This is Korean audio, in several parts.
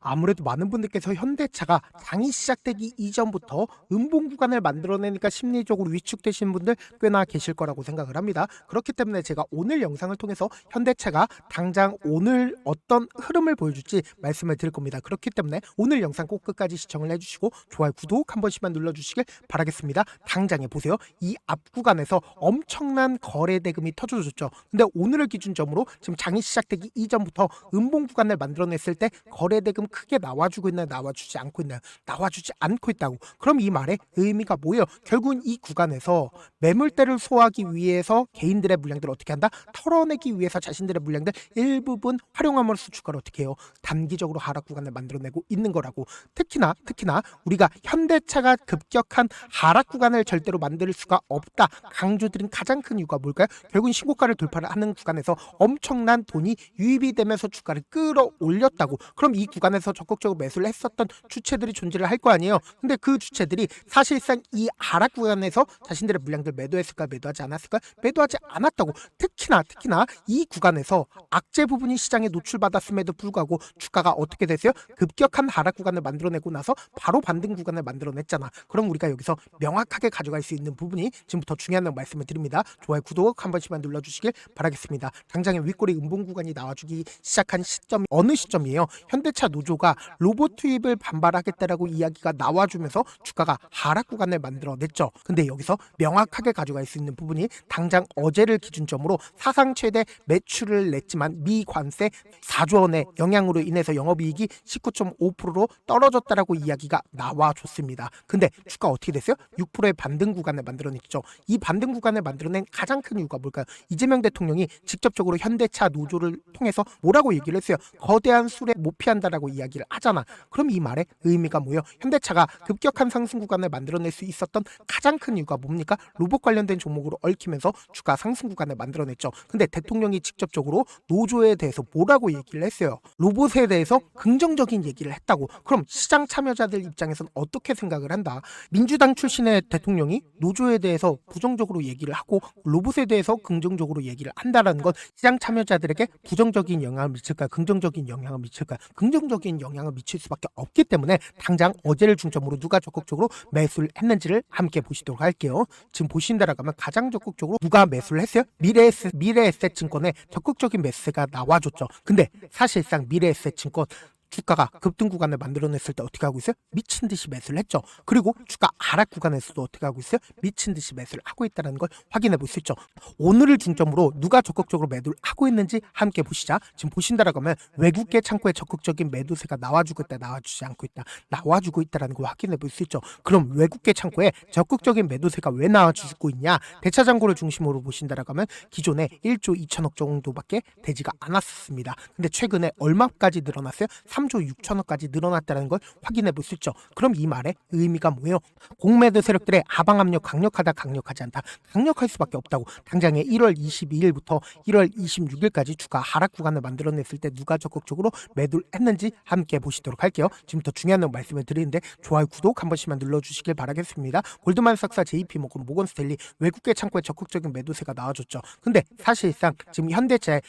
아무래도 많은 분들께서 현대차가 장이 시작되기 이전부터 음봉 구간을 만들어내니까 심리적으로 위축되시는 분들 꽤나 계실 거라고 생각을 합니다. 그렇기 때문에 제가 오늘 영상을 통해서 현대차가 당장 오늘 어떤 흐름을 보여줄지 말씀을 드릴 겁니다. 그렇기 때문에 오늘 영상 꼭 끝까지 시청을 해주시고 좋아요, 구독 한 번씩만 눌러주시길 바라겠습니다. 당장에 보세요. 이 앞 구간에서 엄청난 거래 대금이 터져줬죠. 근데 오늘을 기준점으로 지금 장이 시작되기 이전부터 음봉 구간을 만들어냈을 때 거래 대금 크게 나와주고 있나요? 나와주지 않고 있나요? 나와주지 않고 있다고. 그럼 이 말의 의미가 뭐예요? 결국은 이 구간에서 매물대를 소화하기 위해서 개인들의 물량들을 어떻게 한다? 털어내기 위해서 자신들의 물량들 일부분 활용함으로써 주가를 어떻게 해요? 단기적으로 하락 구간을 만들어내고 있는 거라고. 특히나 우리가 현대차가 급격한 하락 구간을 절대로 만들 수가 없다 강조드린 가장 큰 이유가 뭘까요? 결국은 신고가를 돌파를 하는 구간에서 엄청난 돈이 유입이 되면서 주가를 끌어올렸다고. 그럼 이 구간에서 적극적으로 매수를 했었던 주체들이 존재를 할 거 아니에요. 근데 그 주체들이 사실상 이 하락 구간에서 자신들의 물량들 매도했을까, 매도하지 않았을까? 매도하지 않았다고. 특히나 이 구간에서 악재 부분이 시장에 노출받았음에도 불구하고 주가가 어떻게 됐어요? 급격한 하락 구간을 만들어내고 나서 바로 반등 구간을 만들어냈잖아. 그럼 우리가 여기서 명확하게 가져갈 수 있는 부분이 지금부터 중요한 말씀을 드립니다. 좋아요, 구독 한 번씩만 눌러주시길 바라겠습니다. 당장에 윗꼬리 음봉 구간이 나와주기 시작한 시점이 어느 시점이에요? 현대차 노조가 로봇 투입을 반발하겠다라고 이야기가 나와주면서 주가가 하락 구간을 만들어냈죠. 근데 여기서 명확하게 가져갈 수 있는 부분이 당장 어제를 기준점으로 사상 최대 매출을 냈지만 미관세 4조 원의 영향으로 인해서 영업이익이 19.5%로 떨어졌다라고 이야기가 나와줬습니다. 근데 주가 어떻게 됐어요? 6%의 반등 구간을 만들어냈죠. 이 반등 구간을 만들어낸 가장 큰 이유가 뭘까요? 이재명 대통령이 직접적으로 현대차 노조를 통해서 뭐라고 얘기를 했어요? 거대한 수레 못 피한다라고 이야기를 하잖아. 그럼 이 말의 의미가 뭐예요? 현대차가 급격한 상승 구간을 만들어낼 수 있었던 가장 큰 이유가 뭡니까? 로봇 관련된 종목으로 얽히면서 주가 상승 구간을 만들어냈죠. 근데 대통령이 직접적으로 노조에 대해서 뭐라고 얘기를 했어요? 로봇에 대해서 긍정적인 얘기를 했다고. 그럼 시장 참여자들 입장에서는 어떻게 생각을 한다? 민주당 출신의 대통령이 노조에 대해서 부정적으로 얘기를 하고 로봇에 대해서 긍정적으로 얘기를 한다라는 건 시장 참여자들에게 부정적인 영향을 미칠까요? 긍정적인 영향을 미칠까요? 긍정적인 영향을 미칠 수밖에 없기 때문에 당장 어제를 중점으로 누가 적극적으로 매수를 했는지를 함께 보시도록 할게요. 지금 보신다라고 하면 가장 적극적으로 누가 매수를 했어요? 미래에셋 증권에 적극적인 매수세가 나와줬죠. 근데 사실상 미래에셋 증권 주가가 급등 구간을 만들어냈을 때 어떻게 하고 있어요? 미친 듯이 매수를 했죠. 그리고 주가 하락 구간에서도 어떻게 하고 있어요? 미친 듯이 매수를 하고 있다는 걸 확인해 볼 수 있죠. 오늘을 중점으로 누가 적극적으로 매도를 하고 있는지 함께 보시자. 지금 보신다라고 하면 외국계 창고에 적극적인 매도세가 나와주고 있다, 나와주지 않고 있다, 나와주고 있다라는 걸 확인해 볼 수 있죠. 그럼 외국계 창고에 적극적인 매도세가 왜 나와주고 있냐? 대차장고를 중심으로 보신다라고 하면 기존에 1조 2천억 정도밖에 되지가 않았습니다. 근데 최근에 얼마까지 늘어났어요? 3조 6천억까지 늘어났다는 걸 확인해 볼 수 있죠. 그럼 이 말의 의미가 뭐예요? 공매도 세력들의 하방 압력 강력하다, 강력하지 않다. 강력할 수밖에 없다고. 당장에 1월 22일부터 1월 26일까지 주가 하락 구간을 만들어냈을 때 누가 적극적으로 매도를 했는지 함께 보시도록 할게요. 지금부터 중요한 말씀을 드리는데 좋아요, 구독 한 번씩만 눌러주시길 바라겠습니다. 골드만삭스, JP모건, 모건스탠리 외국계 창고에 적극적인 매도세가 나와줬죠. 근데 사실상 지금 현대차의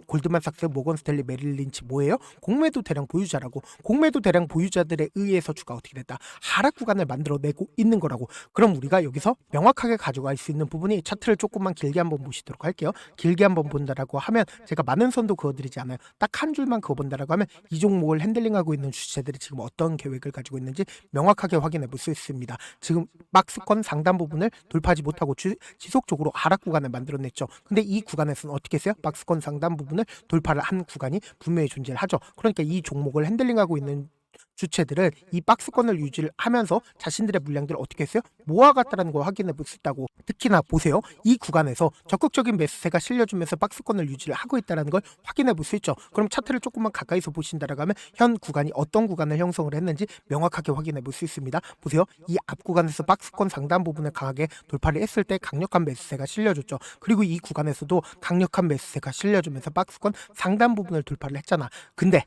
골드만삭스, 모건스탠리, 메릴린치 뭐예요? 공매도 대량 보유자라고. 공매도 대량 보유자들에 의해서 주가 어떻게 됐다? 하락 구간을 만들어내고 있는 거라고. 그럼 우리가 여기서 명확하게 가져갈 수 있는 부분이 차트를 조금만 길게 한번 보시도록 할게요. 길게 한번 본다라고 하면 제가 많은 선도 그어드리지 않아요. 딱 한 줄만 그어본다라고 하면 이 종목을 핸들링하고 있는 주체들이 지금 어떤 계획을 가지고 있는지 명확하게 확인해 볼 수 있습니다. 지금 박스권 상단 부분을 돌파하지 못하고 지속적으로 하락 구간을 만들어냈죠. 근데 이 구간에서는 어떻게 했어요? 박스권 상단 부분을 돌파를 한 구간이 분명히 존재를 하죠. 그러니까 이 종목을 핸들링하고 있는 주체들은 이 박스권을 유지를 하면서 자신들의 물량들을 어떻게 했어요? 모아갔다는 걸 확인해 볼 수 있다고. 특히나 보세요. 이 구간에서 적극적인 매수세가 실려주면서 박스권을 유지를 하고 있다는 걸 확인해 볼 수 있죠. 그럼 차트를 조금만 가까이서 보신다라고 하면 현 구간이 어떤 구간을 형성을 했는지 명확하게 확인해 볼 수 있습니다. 보세요. 이 앞 구간에서 박스권 상단 부분을 강하게 돌파를 했을 때 강력한 매수세가 실려줬죠. 그리고 이 구간에서도 강력한 매수세가 실려주면서 박스권 상단 부분을 돌파를 했잖아. 근데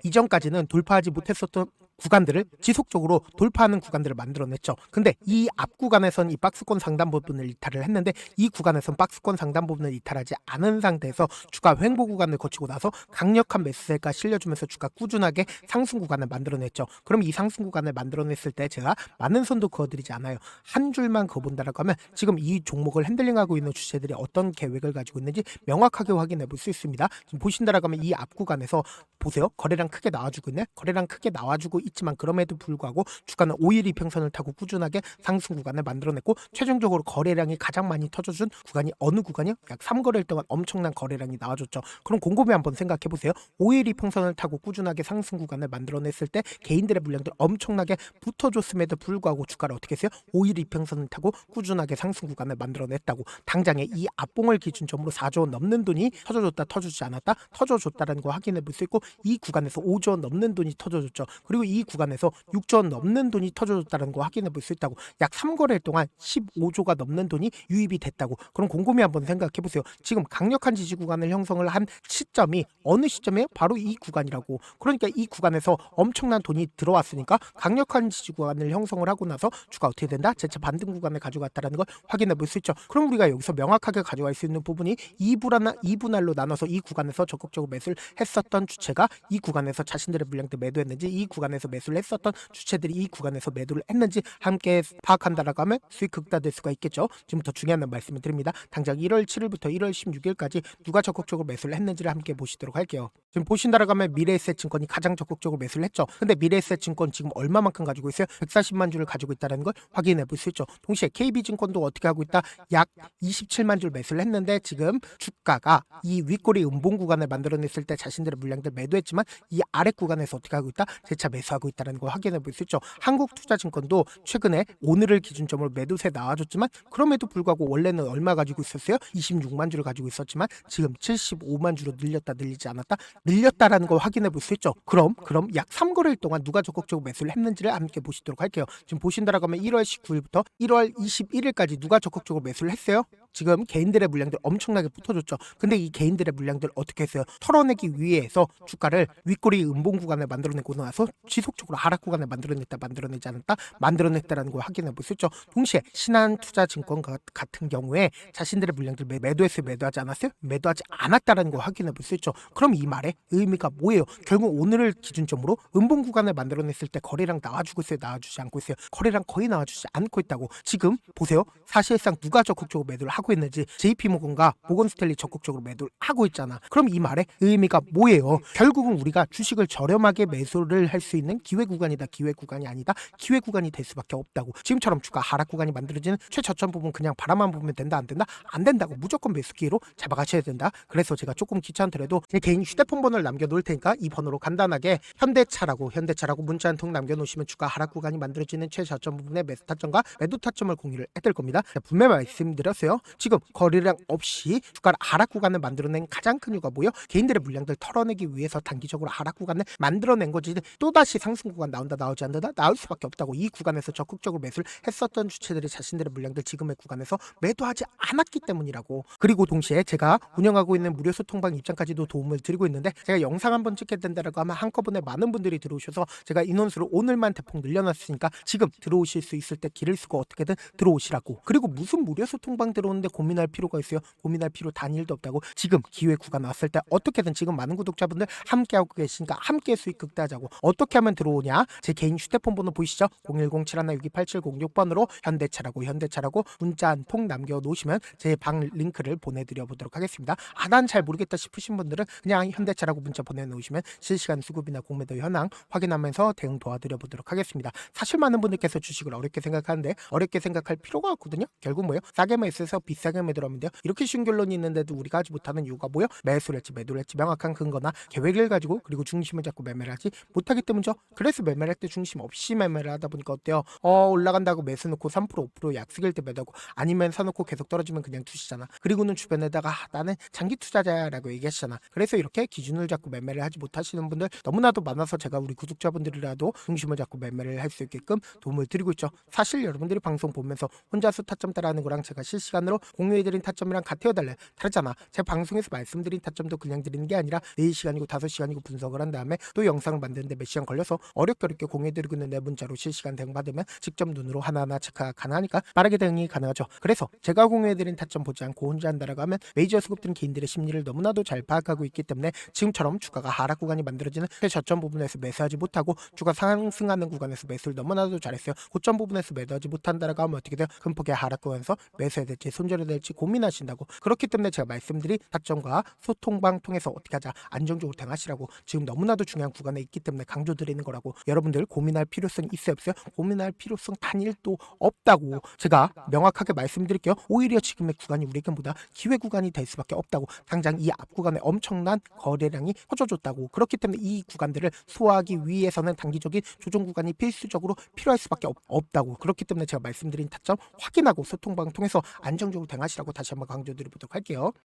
이전까지는 돌파하지 못했었던 구간들을 지속적으로 돌파하는 구간들을 만들어냈죠. 근데 이 앞 구간에선 이 박스권 상단 부분을 이탈을 했는데 이 구간에선 박스권 상단 부분을 이탈하지 않은 상태에서 주가 횡보 구간을 거치고 나서 강력한 매수세가 실려주면서 주가 꾸준하게 상승 구간을 만들어냈죠. 그럼 이 상승 구간을 만들어냈을 때 제가 많은 선도 그어드리지 않아요. 한 줄만 그어본다라고 하면 지금 이 종목을 핸들링하고 있는 주체들이 어떤 계획을 가지고 있는지 명확하게 확인해 볼 수 있습니다. 지금 보신다라고 하면 이 앞 구간에서 보세요. 거래량 크게 나와주고 있네. 거래량 크게 나와주고 있지만 그럼에도 불구하고 주가는 5일 이평선을 타고 꾸준하게 상승 구간을 만들어냈고 최종적으로 거래량이 가장 많이 터져준 구간이 어느 구간이요? 약 3거래일 동안 엄청난 거래량이 나와줬죠. 그럼 곰곰이 한번 생각해 보세요. 5일 이평선을 타고 꾸준하게 상승 구간을 만들어냈을 때 개인들의 물량들 엄청나게 붙어줬음에도 불구하고 주가를 어떻게 했어요? 5일 이평선을 타고 꾸준하게 상승 구간을 만들어냈다고. 당장에 이 앞봉을 기준점으로 4조 원 넘는 돈이 터져줬다 터지지 않았다 터져줬다라는 거 확인해 볼 수 있고 이 구간에서 5조 원 넘는 돈이 터져줬죠. 그리고 이 구간에서 6조 원 넘는 돈이 터져줬다는 거 확인해 볼 수 있다고. 약 3거래일 동안 15조가 넘는 돈이 유입이 됐다고. 그럼 곰곰이 한번 생각해 보세요. 지금 강력한 지지 구간을 형성을 한 시점이 어느 시점이에요? 바로 이 구간이라고. 그러니까 이 구간에서 엄청난 돈이 들어왔으니까 강력한 지지 구간을 형성을 하고 나서 주가 어떻게 된다? 재차 반등 구간을 가져갔다라는 걸 확인해 볼 수 있죠. 그럼 우리가 여기서 명확하게 가져갈 수 있는 부분이 2분할로 나눠서 이 구간에서 적극적으로 매수를 했었던 주체가 이 구간에서 자신들의 물량들 매도했는지 이 구간에서 매수를 했었던 주체들이 이 구간에서 매도를 했는지 함께 파악한다라고 하면 수익 극대화될 수가 있겠죠. 지금부터 중요한 말씀을 드립니다. 당장 1월 7일부터 1월 16일까지 누가 적극적으로 매수를 했는지를 함께 보시도록 할게요. 지금 보신다라고 하면 미래에셋증권이 가장 적극적으로 매수를 했죠. 근데 미래에셋증권 지금 얼마만큼 가지고 있어요? 140만 주를 가지고 있다는 걸 확인해 볼 수 있죠. 동시에 KB증권도 어떻게 하고 있다? 약 27만 주를 매수를 했는데 지금 주가가 이 윗꼬리 음봉 구간을 만들어냈을 때 자신들의 물량들 매도했지만 이 아래 구간에서 어떻게 하고 있다? 재차 매수하고 있다는 걸 확인해 볼 수 있죠. 한국투자증권도 최근에 오늘을 기준점으로 매도세 나와줬지만 그럼에도 불구하고 원래는 얼마 가지고 있었어요? 26만 주를 가지고 있었지만 지금 75만 주로 늘렸다 늘리지 않았다? 늘렸다라는 걸 확인해 볼 수 있죠. 그럼 약 3거래일 동안 누가 적극적으로 매수를 했는지를 함께 보시도록 할게요. 지금 보신다라고 하면 1월 19일부터 1월 21일까지 누가 적극적으로 매수를 했어요? 지금 개인들의 물량들 엄청나게 붙어줬죠. 근데 이 개인들의 물량들 어떻게 했어요? 털어내기 위해서 주가를 윗꼬리 음봉 구간을 만들어내고 나서 지속적으로 하락 구간을 만들어냈다 만들어내지 않았다 만들어냈다라는 걸 확인해 볼 수 있죠. 동시에 신한투자증권 같은 경우에 자신들의 물량들 매도했어요? 매도하지 않았어요? 매도하지 않았다라는 걸 확인해 볼 수 있죠. 그럼 이 말의 의미가 뭐예요? 결국 오늘을 기준점으로 음봉 구간을 만들어냈을 때 거래량 나와주고 있어요? 나와주지 않고 있어요? 거래량 거의 나와주지 않고 있다고. 지금 보세요. 사실상 누가 적극적으로 매도를 하고 있는지 JP모건과 모건스탠리 적극적으로 매도를 하고 있잖아. 그럼 이 말의 의미가 뭐예요? 결국은 우리가 주식을 저렴하게 매수를 할 수 있는 기회 구간이다. 기회 구간이 아니다. 기회 구간이 될 수밖에 없다고. 지금처럼 주가 하락 구간이 만들어지는 최저점 부분 그냥 바라만 보면 된다 안 된다? 안 된다고. 무조건 매수 기회로 잡아가셔야 된다. 그래서 제가 조금 귀찮더라도 제 개인 휴대폰 번호를 남겨놓을 테니까 이 번호로 간단하게 현대차라고 문자 한 통 남겨놓으시면 주가 하락 구간이 만들어지는 최저점 부분의 매수 타점과 매도 타점을 공유를 해드릴 겁니다. 분명히 말씀드렸어요. 지금 거래량 없이 주가를 하락 구간을 만들어낸 가장 큰 이유가 뭐예요? 개인들의 물량들 털어내기 위해서 단기적으로 하락 구간을 만들어낸 거지. 또다시 상승 구간 나온다 나오지 않는다? 나올 수밖에 없다고. 이 구간에서 적극적으로 매수를 했었던 주체들이 자신들의 물량들 지금의 구간에서 매도하지 않았기 때문이라고. 그리고 동시에 제가 운영하고 있는 무료 소통방 입장까지도 도움을 드리고 있는데 제가 영상 한번 찍게 된다라고 하면 한꺼번에 많은 분들이 들어오셔서 제가 인원수를 오늘만 대폭 늘려놨으니까 지금 들어오실 수 있을 때 기를 쓰고 어떻게든 들어오시라고. 그리고 무슨 무료 소통방 들어오는데 고민할 필요가 있어요? 고민할 필요 단일도 없다고. 지금 기회 구간 왔을 때 어떻게든 지금 많은 구독자분들 함께하고 계시니까 함께 수익 극대화하자고. 어떻게 하면 들어오냐? 제 개인 휴대폰 번호 보이시죠? 010-719-8706번으로 현대차라고 문자 한 통 남겨놓으시면 제 방 링크를 보내드려 보도록 하겠습니다. 난 잘 모르겠다 싶으신 분들은 그냥 현대차라고 문자 보내놓으시면 실시간 수급이나 공매도 현황 확인하면서 대응 도와드려 보도록 하겠습니다. 사실 많은 분들께서 주식을 어렵게 생각하는데 어렵게 생각할 필요가 없거든요. 결국 뭐예요? 싸게 매수해서 비싸게 매도하면 돼요. 이렇게 쉬운 결론이 있는데도 우리가 하지 못하는 이유가 뭐예요? 매수를 했지 매도를 했지 명확한 근거나 계획을 가지고 그리고 중심을 잡고 매매를 하지 못하기 때문이죠. 그래서 매매를 할 때 중심 없이 매매를 하다 보니까 어때요? 올라간다고 매수 놓고 3% 5% 약속일 때 매도하고 아니면 사놓고 계속 떨어지면 그냥 두시잖아. 그리고는 주변에다가 나는 장기 투자자라고 얘기하시잖아. 그래서 이렇게 기준을 잡고 매매를 하지 못하시는 분들 너무나도 많아서 제가 우리 구독자분들이라도 중심을 잡고 매매를 할 수 있게끔 도움을 드리고 있죠. 사실 여러분들이 방송 보면서 혼자서 타점 따라하는 거랑 제가 실시간으로 공유해드린 타점이랑 같아요달래. 다르잖아. 제 방송에서 말씀드린 타점도 그냥 드리는 게 아니라 4시간이고 5시간이고 분석을 한 다음에 또 영상을 만드는데 몇 시간 걸려서 어렵게 공유해드리고 있는데 문자로 실시간 대응 받으면 직접 눈으로 하나하나 체크가 가능하니까 빠르게 대응이 가능하죠. 그래서 제가 공유해드린 타점 보지 않고 혼자 한다라고 하면 메이저 수급들은 개인들의 심리를 너무나도 잘 파악하고 있기 때문에 지금처럼 주가가 하락 구간이 만들어지는 최저점 부분에서 매수하지 못하고 주가 상승하는 구간에서 매수를 너무나도 잘했어요. 고점 부분에서 매도하지 못한다라고 하면 어떻게 돼요? 큰 폭의 하락 구간에서 매수해야 될지 손절해야 될지 고민하신다고. 그렇기 때문에 제가 말씀드린 타점과 소통방 통해서 어떻게 하자, 안정적으로 대응하시라고 지금 너무나도 중요한 구간에 있기 때문에 강조드리는 거라고. 여러분들 고민할 필요성이 있어요 없어요? 고민할 필요성 단 1도 없다고 제가 명확하게 말씀드릴게요. 오히려 지금의 구간이 우리에게보다 기회 구간이 될 수밖에 없다고. 당장 이 앞 구간에 엄청난 거래량이 퍼져줬다고. 그렇기 때문에 이 구간들을 소화하기 위해서는 단기적인 조정 구간이 필수적으로 필요할 수밖에 없다고. 그렇기 때문에 제가 말씀드린 타점 확인하고 소통방 통해서 안정적으로 대응하시라고 다시 한번 강조드리도록 할게요.